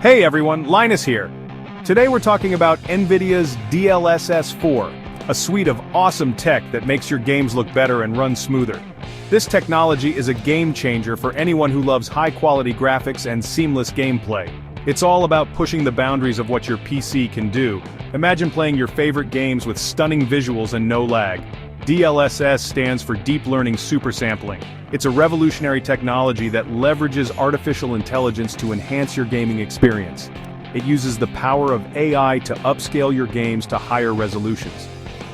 Hey everyone, Linus here. Today we're talking about Nvidia's DLSS 4, a suite of awesome tech that makes your games look better and run smoother. This technology is a game changer for anyone who loves high-quality graphics and seamless gameplay. It's all about pushing the boundaries of what your PC can do. Imagine playing your favorite games with stunning visuals and no lag. DLSS stands for Deep Learning Supersampling. It's a revolutionary technology that leverages artificial intelligence to enhance your gaming experience. It uses the power of AI to upscale your games to higher resolutions.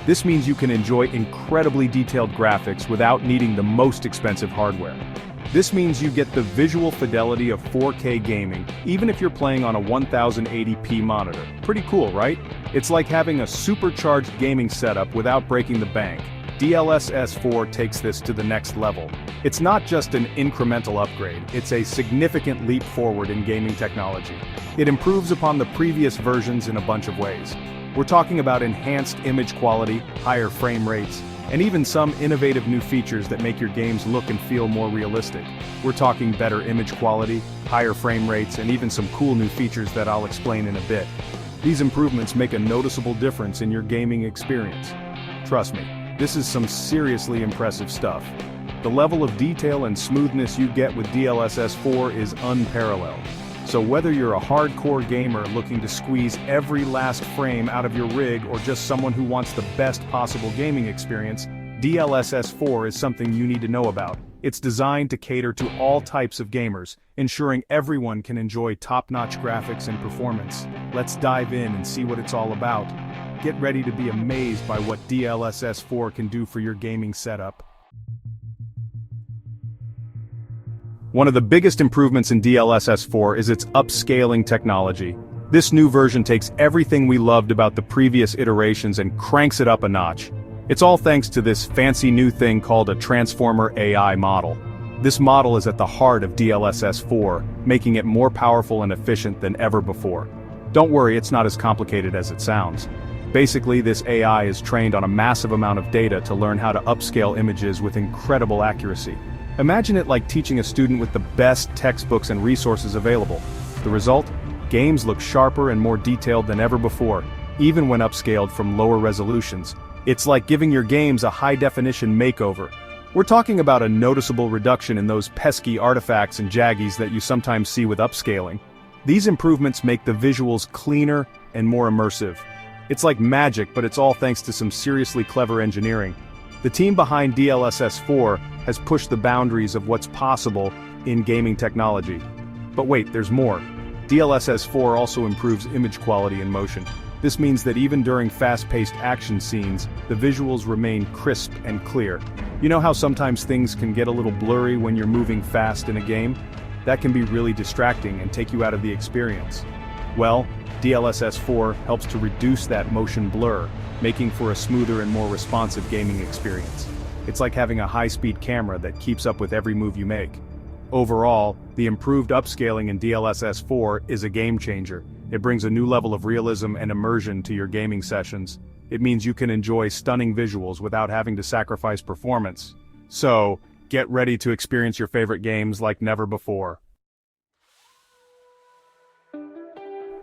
This means you can enjoy incredibly detailed graphics without needing the most expensive hardware. This means you get the visual fidelity of 4K gaming, even if you're playing on a 1080p monitor. Pretty cool, right? It's like having a supercharged gaming setup without breaking the bank. DLSS 4 takes this to the next level. It's not just an incremental upgrade, it's a significant leap forward in gaming technology. It improves upon the previous versions in a bunch of ways. We're talking about enhanced image quality, higher frame rates, and even some innovative new features that make your games look and feel more realistic. We're talking better image quality, higher frame rates, and even some cool new features that I'll explain in a bit. These improvements make a noticeable difference in your gaming experience. Trust me, this is some seriously impressive stuff. The level of detail and smoothness you get with DLSS 4 is unparalleled. So whether you're a hardcore gamer looking to squeeze every last frame out of your rig or just someone who wants the best possible gaming experience, DLSS 4 is something you need to know about. It's designed to cater to all types of gamers, ensuring everyone can enjoy top-notch graphics and performance. Let's dive in and see what it's all about. Get ready to be amazed by what DLSS 4 can do for your gaming setup. One of the biggest improvements in DLSS 4 is its upscaling technology. This new version takes everything we loved about the previous iterations and cranks it up a notch. It's all thanks to this fancy new thing called a Transformer AI model. This model is at the heart of DLSS 4, making it more powerful and efficient than ever before. Don't worry, it's not as complicated as it sounds. Basically, this AI is trained on a massive amount of data to learn how to upscale images with incredible accuracy. Imagine it like teaching a student with the best textbooks and resources available. The result? Games look sharper and more detailed than ever before, even when upscaled from lower resolutions. It's like giving your games a high-definition makeover. We're talking about a noticeable reduction in those pesky artifacts and jaggies that you sometimes see with upscaling. These improvements make the visuals cleaner and more immersive. It's like magic, but it's all thanks to some seriously clever engineering. The team behind DLSS 4 has pushed the boundaries of what's possible in gaming technology. But wait, there's more. DLSS 4 also improves image quality and motion. This means that even during fast-paced action scenes, the visuals remain crisp and clear. You know how sometimes things can get a little blurry when you're moving fast in a game? That can be really distracting and take you out of the experience. Well, DLSS 4 helps to reduce that motion blur, making for a smoother and more responsive gaming experience. It's like having a high-speed camera that keeps up with every move you make. Overall, the improved upscaling in DLSS 4 is a game changer. It brings a new level of realism and immersion to your gaming sessions. It means you can enjoy stunning visuals without having to sacrifice performance. So, get ready to experience your favorite games like never before.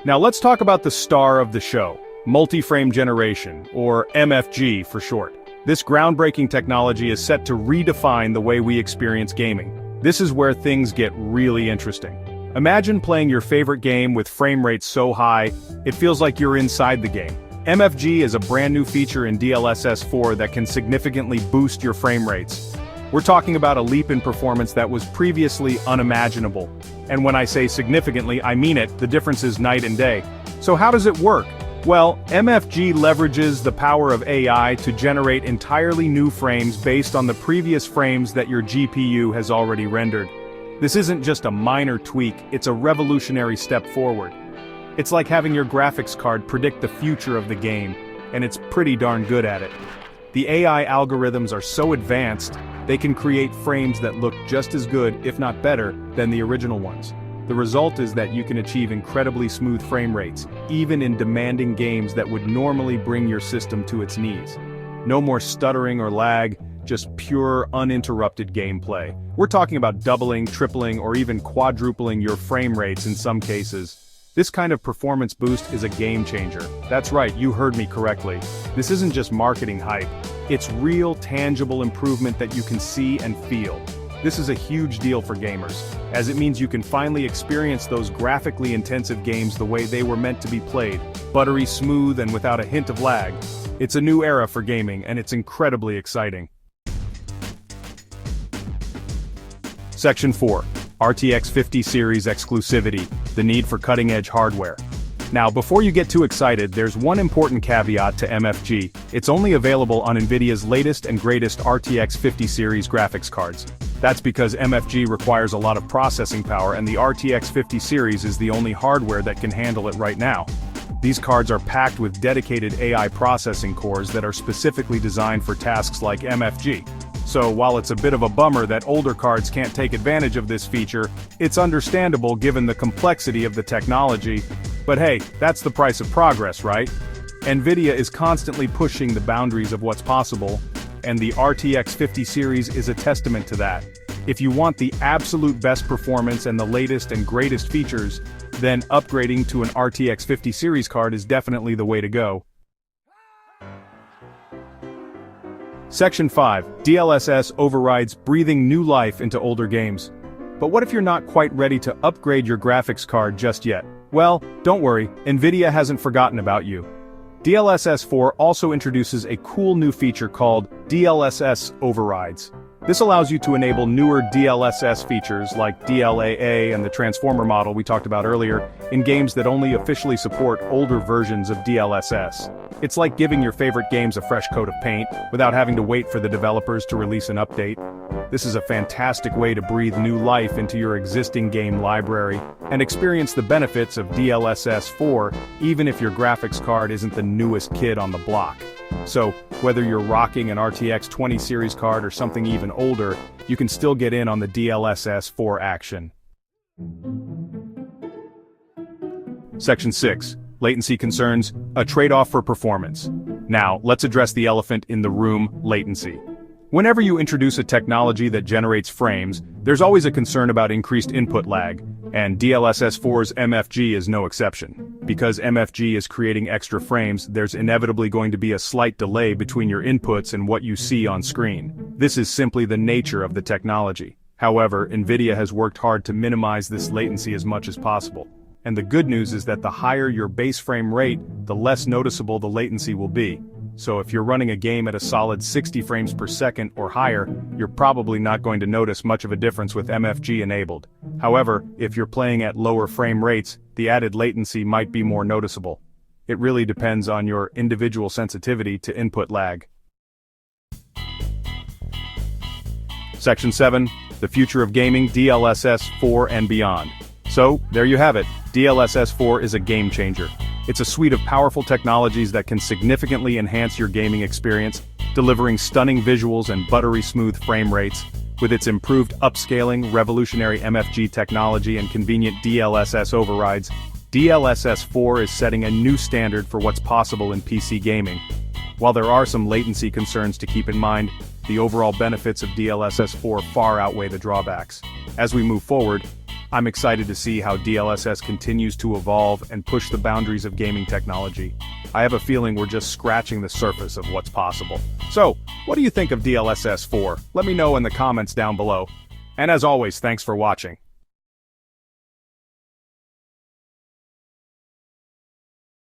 Now let's talk about the star of the show, multi-frame generation, or MFG for short. This groundbreaking technology is set to redefine the way we experience gaming. This is where things get really interesting. Imagine playing your favorite game with frame rates so high, it feels like you're inside the game. MFG is a brand new feature in DLSS 4 that can significantly boost your frame rates. We're talking about a leap in performance that was previously unimaginable. And when I say significantly, I mean it, the difference is night and day. So how does it work? Well, MFG leverages the power of AI to generate entirely new frames based on the previous frames that your GPU has already rendered. This isn't just a minor tweak, it's a revolutionary step forward. It's like having your graphics card predict the future of the game, and it's pretty darn good at it. The AI algorithms are so advanced, they can create frames that look just as good, if not better, than the original ones. The result is that you can achieve incredibly smooth frame rates, even in demanding games that would normally bring your system to its knees. No more stuttering or lag, just pure, uninterrupted gameplay. We're talking about doubling, tripling, or even quadrupling your frame rates in some cases. This kind of performance boost is a game changer. That's right, you heard me correctly. This isn't just marketing hype. It's real, tangible improvement that you can see and feel. This is a huge deal for gamers, as it means you can finally experience those graphically intensive games the way they were meant to be played, buttery smooth and without a hint of lag. It's a new era for gaming, and it's incredibly exciting. Section 4. RTX 50 series exclusivity, the need for cutting-edge hardware. Now, before you get too excited, there's one important caveat to MFG. It's only available on Nvidia's latest and greatest RTX 50 series graphics cards. That's because MFG requires a lot of processing power, and the RTX 50 series is the only hardware that can handle it right now. These cards are packed with dedicated AI processing cores that are specifically designed for tasks like MFG. So while it's a bit of a bummer that older cards can't take advantage of this feature, it's understandable given the complexity of the technology. But hey, that's the price of progress, right? Nvidia is constantly pushing the boundaries of what's possible, and the RTX 50 series is a testament to that. If you want the absolute best performance and the latest and greatest features, then upgrading to an RTX 50 series card is definitely the way to go. Section 5. DLSS overrides breathing new life into older games. But what if you're not quite ready to upgrade your graphics card just yet? Well, don't worry, Nvidia hasn't forgotten about you. DLSS 4 also introduces a cool new feature called DLSS overrides. This allows you to enable newer DLSS features like DLAA and the transformer model we talked about earlier in games that only officially support older versions of DLSS. It's like giving your favorite games a fresh coat of paint without having to wait for the developers to release an update. This is a fantastic way to breathe new life into your existing game library and experience the benefits of DLSS 4 even if your graphics card isn't the newest kid on the block. So, whether you're rocking an RTX 20 series card or something even older, you can still get in on the DLSS 4 action. Section 6. Latency concerns, a trade-off for performance. Now, let's address the elephant in the room, latency. Whenever you introduce a technology that generates frames, there's always a concern about increased input lag, and DLSS 4's MFG is no exception. Because MFG is creating extra frames, there's inevitably going to be a slight delay between your inputs and what you see on screen. This is simply the nature of the technology. However, Nvidia has worked hard to minimize this latency as much as possible. And the good news is that the higher your base frame rate, the less noticeable the latency will be. So if you're running a game at a solid 60 frames per second or higher, you're probably not going to notice much of a difference with MFG enabled. However, if you're playing at lower frame rates, the added latency might be more noticeable. It really depends on your individual sensitivity to input lag. Section 7. The future of gaming, DLSS 4 and beyond. So, there you have it. DLSS 4 is a game changer. It's a suite of powerful technologies that can significantly enhance your gaming experience, delivering stunning visuals and buttery smooth frame rates. With its improved upscaling, revolutionary MFG technology and convenient DLSS overrides, DLSS 4 is setting a new standard for what's possible in PC gaming. While there are some latency concerns to keep in mind, the overall benefits of DLSS 4 far outweigh the drawbacks. As we move forward, I'm excited to see how DLSS continues to evolve and push the boundaries of gaming technology. I have a feeling we're just scratching the surface of what's possible. So, what do you think of DLSS 4? Let me know in the comments down below. And as always, thanks for watching.